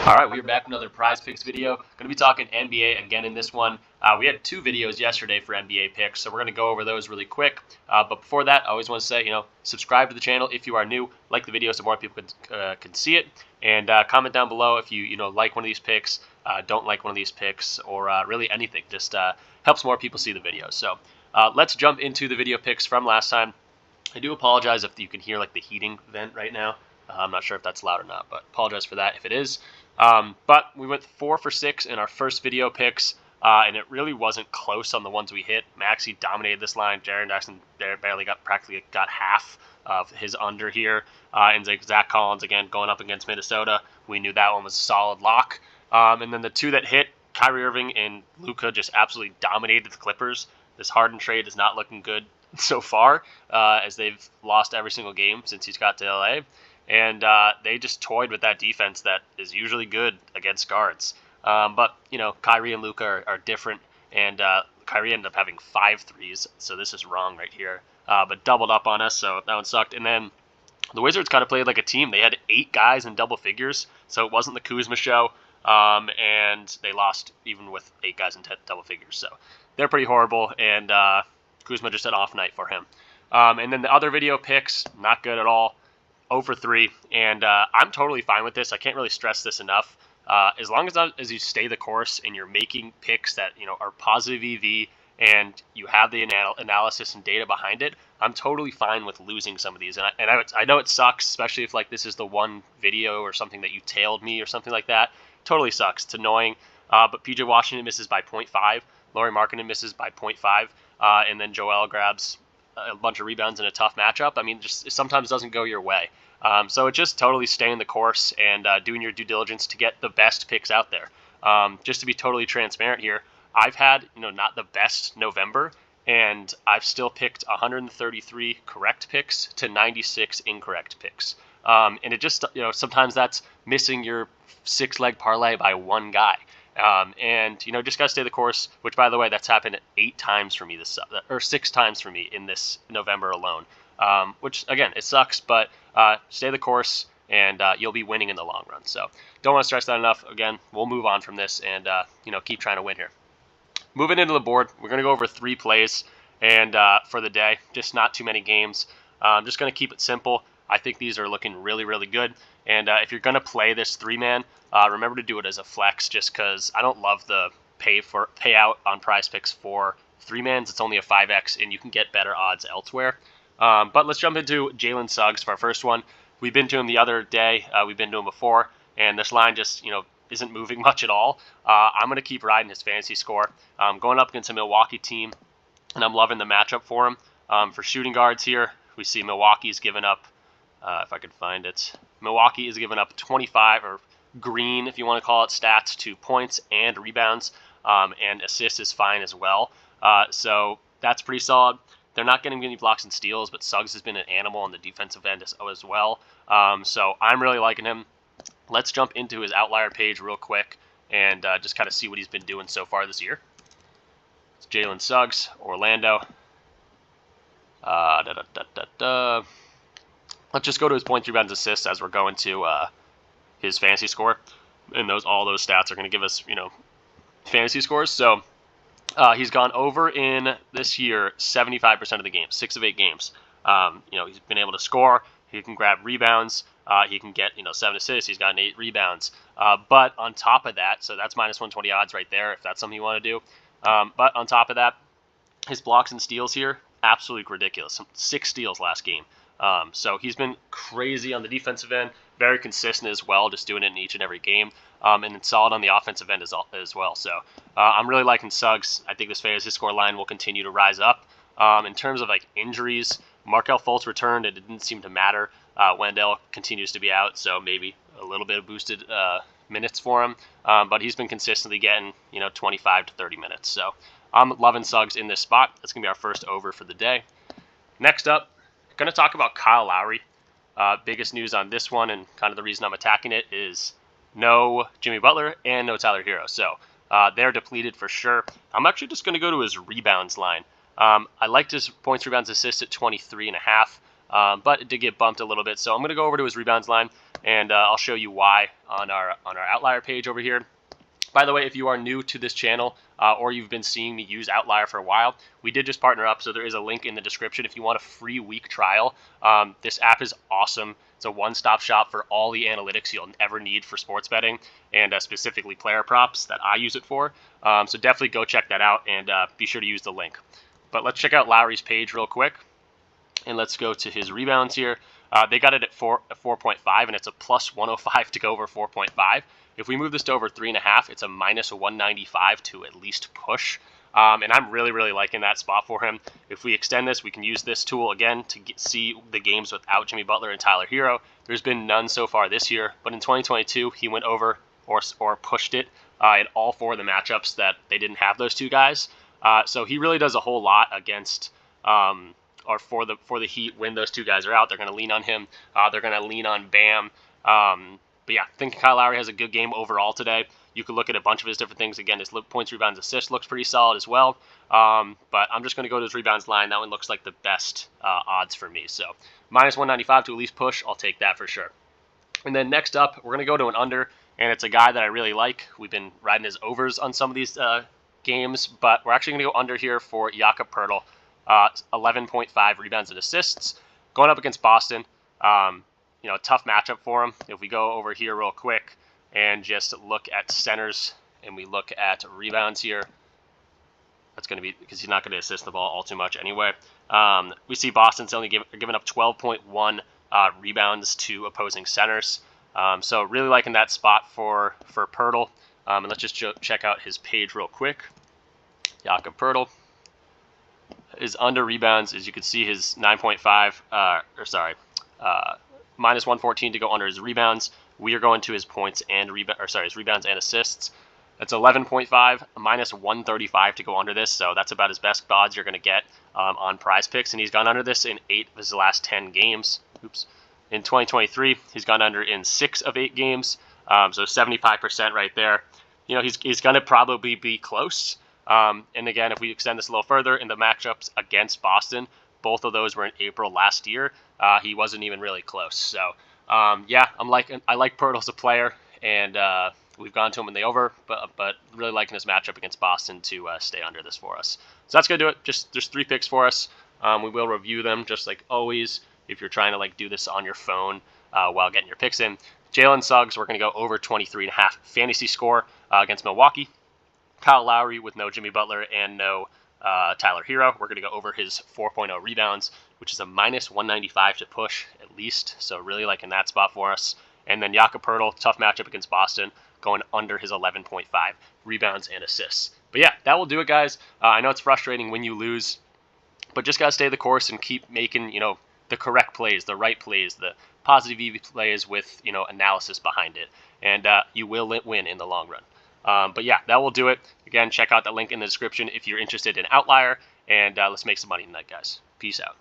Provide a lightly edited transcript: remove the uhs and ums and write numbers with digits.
All right, we are back with another Prize Picks video. Going to be talking NBA again in this one. We had two videos yesterday for NBA picks, so we're going to go over those really quick. But before that, I always want to say, subscribe to the channel if you are new, like the video so more people can see it, and comment down below if you like one of these picks, don't like one of these picks, or really anything. Just helps more people see the video. So let's jump into the video picks from last time. I do apologize if you can hear like the heating vent right now. I'm not sure if that's loud or not, but apologize for that if it is. But we went 4 for 6 in our first video picks, and it really wasn't close on the ones we hit. Maxey dominated this line. Jaren Jackson practically got half of his under here. And Zach Collins, again, going up against Minnesota. We knew that one was a solid lock. And then the two that hit, Kyrie Irving and Luka just absolutely dominated the Clippers. This Harden trade is not looking good so far, as they've lost every single game since he's got to LA. And they just toyed with that defense that is usually good against guards. But, Kyrie and Luka are different, and Kyrie ended up having 5 threes, so this is wrong right here. But doubled up on us, so that one sucked. And then the Wizards kind of played like a team. They had 8 guys in double figures, so it wasn't the Kuzma show, and they lost even with 8 guys in double figures. So they're pretty horrible, and Kuzma just had an off night for him. And then the other video picks, not good at all. 0 for 3, and I'm totally fine with this. I can't really stress this enough. As long as you stay the course and you're making picks that are positive EV and you have the analysis and data behind it, I'm totally fine with losing some of these. And I know it sucks, especially if like this is the one video or something that you tailed me or something like that. Totally sucks. It's annoying. But PJ Washington misses by 0.5. Lowry Markkanen misses by 0.5, and then Joel grabs a bunch of rebounds in a tough matchup. I mean, just sometimes doesn't go your way. So it's just totally staying the course and doing your due diligence to get the best picks out there. Just to be totally transparent here, I've had not the best November, and I've still picked 133 correct picks to 96 incorrect picks. And it just sometimes that's missing your 6-leg parlay by one guy. And just gotta stay the course. Which, by the way, that's happened 8 times for me or 6 times for me in this November alone. Which again, it sucks, but stay the course, and you'll be winning in the long run. So don't want to stress that enough. Again, we'll move on from this and keep trying to win here. Moving into the board, we're gonna go over 3 plays and for the day. Just not too many games. I'm just gonna keep it simple. I think these are looking really, really good. And if you're gonna play this 3-man, remember to do it as a flex, just because I don't love the payout on PrizePicks for 3-mans. It's only a 5x, and you can get better odds elsewhere. But let's jump into Jaylen Suggs for our first one. We've been to him the other day. We've been to him before, and this line just isn't moving much at all. I'm gonna keep riding his fantasy score. Going up against a Milwaukee team, and I'm loving the matchup for him. For shooting guards here, we see Milwaukee's given up. If I could find it, Milwaukee is giving up 25 or green, if you want to call it, stats to points and rebounds, and assists is fine as well. So that's pretty solid. They're not getting any blocks and steals, but Suggs has been an animal on the defensive end as well. So I'm really liking him. Let's jump into his Outlier page real quick and just kind of see what he's been doing so far this year. It's Jaylen Suggs, Orlando. Let's just go to his points, rebounds, assists as we're going to his fantasy score, and all those stats are going to give us fantasy scores. So he's gone over in this year 75% of the games, 6 of 8 games. He's been able to score. He can grab rebounds. He can get 7 assists. He's gotten 8 rebounds. But on top of that, so that's minus 120 odds right there if that's something you want to do. But on top of that, his blocks and steals here, absolutely ridiculous. 6 steals last game. So he's been crazy on the defensive end, very consistent as well, just doing it in each and every game, and then solid on the offensive end as well. So I'm really liking Suggs. I think this fantasy score line will continue to rise up. In terms of like injuries, Markelle Fultz returned. It didn't seem to matter. Wendell continues to be out, so maybe a little bit of boosted minutes for him. But he's been consistently getting 25 to 30 minutes. So I'm loving Suggs in this spot. That's gonna be our first over for the day. Next up, going to talk about Kyle Lowry. Biggest news on this one, and kind of the reason I'm attacking it, is no Jimmy Butler and no Tyler Hero. So they're depleted for sure. I'm actually just going to go to his rebounds line. I liked his points, rebounds, assists at 23.5, but it did get bumped a little bit. So I'm going to go over to his rebounds line. and I'll show you why on our Outlier page over here. By the way, if you are new to this channel or you've been seeing me use Outlier for a while, we did just partner up, so there is a link in the description if you want a free week trial. This app is awesome. It's a one-stop shop for all the analytics you'll ever need for sports betting, and specifically player props that I use it for. So definitely go check that out, and be sure to use the link. But let's check out Lowry's page real quick, and let's go to his rebounds here. They got it at 4.5, and it's a plus 105 to go over 4.5. If we move this to over 3.5, it's a minus 195 to at least push. And I'm really liking that spot for him. If we extend this, we can use this tool again to see the games without Jimmy Butler and Tyler Hero. There's been none so far this year, but in 2022, he went over or pushed it in all 4 of the matchups that they didn't have those 2 guys. So he really does a whole lot against or for the Heat when those 2 guys are out. They're going to lean on him. They're going to lean on Bam. But yeah, I think Kyle Lowry has a good game overall today. You could look at a bunch of his different things. Again, his points, rebounds, assists looks pretty solid as well. But I'm just going to go to his rebounds line. That one looks like the best odds for me. So minus 195 to at least push. I'll take that for sure. And then next up, we're going to go to an under, and it's a guy that I really like. We've been riding his overs on some of these games, but we're actually going to go under here for Jakob Poeltl. 11.5 rebounds and assists. Going up against Boston, tough matchup for him. If we go over here real quick and just look at centers and we look at rebounds here, that's going to be because he's not going to assist the ball all too much anyway. We see Boston's only giving up 12.1 rebounds to opposing centers. So really liking that spot for Poeltl. And let's just check out his page real quick. Jakob Poeltl. His under rebounds, as you can see, his 9.5, minus 114 to go under his rebounds. We are going to his points and his rebounds and assists. That's 11.5, minus 135 to go under this. So that's about his best odds you're going to get on PrizePicks, and he's gone under this in 8 of his last 10 games. In 2023, he's gone under in 6 of 8 games. So 75% right there. He's going to probably be close. And again, if we extend this a little further in the matchups against Boston, both of those were in April last year. He wasn't even really close. So, yeah, I like Poeltl as a player, and we've gone to him in the over, but really liking this matchup against Boston to stay under this for us. So that's going to do it. There's 3 picks for us. We will review them just like always if you're trying to do this on your phone while getting your picks in. Jaylen Suggs, we're going to go over 23.5 fantasy score against Milwaukee. Kyle Lowry with no Jimmy Butler and no Tyler Hero. We're going to go over his 4.0 rebounds, which is a minus 195 to push at least. So really liking that spot for us. And then Jakob Poeltl, tough matchup against Boston, going under his 11.5 rebounds and assists. But yeah, that will do it, guys. I know it's frustrating when you lose, but just got to stay the course and keep making, the correct plays, the right plays, the positive EV plays with, analysis behind it. And you will win in the long run. But yeah, that will do it. Again, check out the link in the description if you're interested in Outlier, and let's make some money tonight, guys. Peace out.